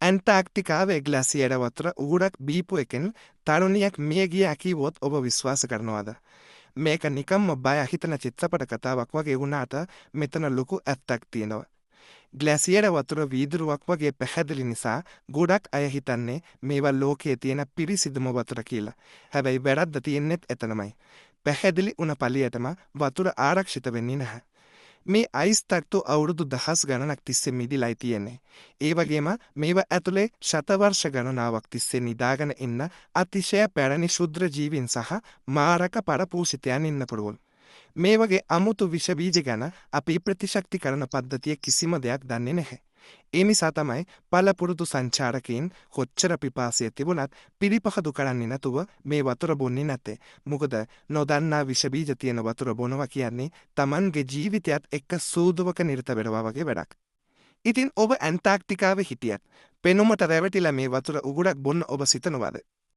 ඇන්ටාර්ක්ටිකාවේ ග්ලාසියර වතුර උගුරක් බීපු එකෙන් තරුණියක් මිය ගිය කිව්වොත් ඔබ විශ්වාස කරනවද? මේක නිකම්ම බය හිතන චිත්‍රපට කතාවක් වගේ වුණාට මෙතන ලොකු ඇත්තක් තියෙනවා. ග්ලාසියර වතුර වීදුරුවක් වගේ පැහැදිලි නිසා ගොඩක් අය හිතන්නේ මේවා ලෝකයේ තියෙන පිරිසිදුම වතුර කියලා. හැබැයි වැරද්ද තියෙන්නෙත් එතනමයි. පැහැදිලි උන පළියටම වතුර ආරක්ෂිත වෙන්නේ නැහැ. මේ අයිස් තට්ටු අවුරුදු දහස් ගණනක් තිස්සේ මිදිලයි තියෙන්නේ. ඒ වගේම මේවා ඇතුලේ ශතවර්ෂ ගණනාවක් තිස්සේ නිදාගෙන ඉන්න අතිශය පැරණි ශුද්‍ර ජීවීන් සහ මාරක පරපෝෂිතයන් ඉන්න පුළුවන්. මේ වගේ අමුතු විෂ බීජ ගැන අපි ප්‍රතිශක්ති කරන පද්ධතිය කිසිම දෙයක් දන්නේ නැහැ. ඒ නිසා තමයි පළපුරුදු සංචාරකයින් කොච්චර පිපාසය තිබුණත් පිළිපහදු කරන්නේ නැතුව මේ වතුර බොන්නේ නැත්තේ. මොකද නොදන්නා විෂ බීජ තියෙන වතුර බොනවා කියන්නේ Tamanගේ ජීවිතයත් එක්ක සූදුවක නිරත වෙනවා වගේ වැඩක්. ඉතින් ඔබ ඇන්ටාර්ක්ටිකාවේ හිටියත් පෙනුමට රැවටිලා මේ වතුර උගුරක් බොන්න ඔබ සිතනවද?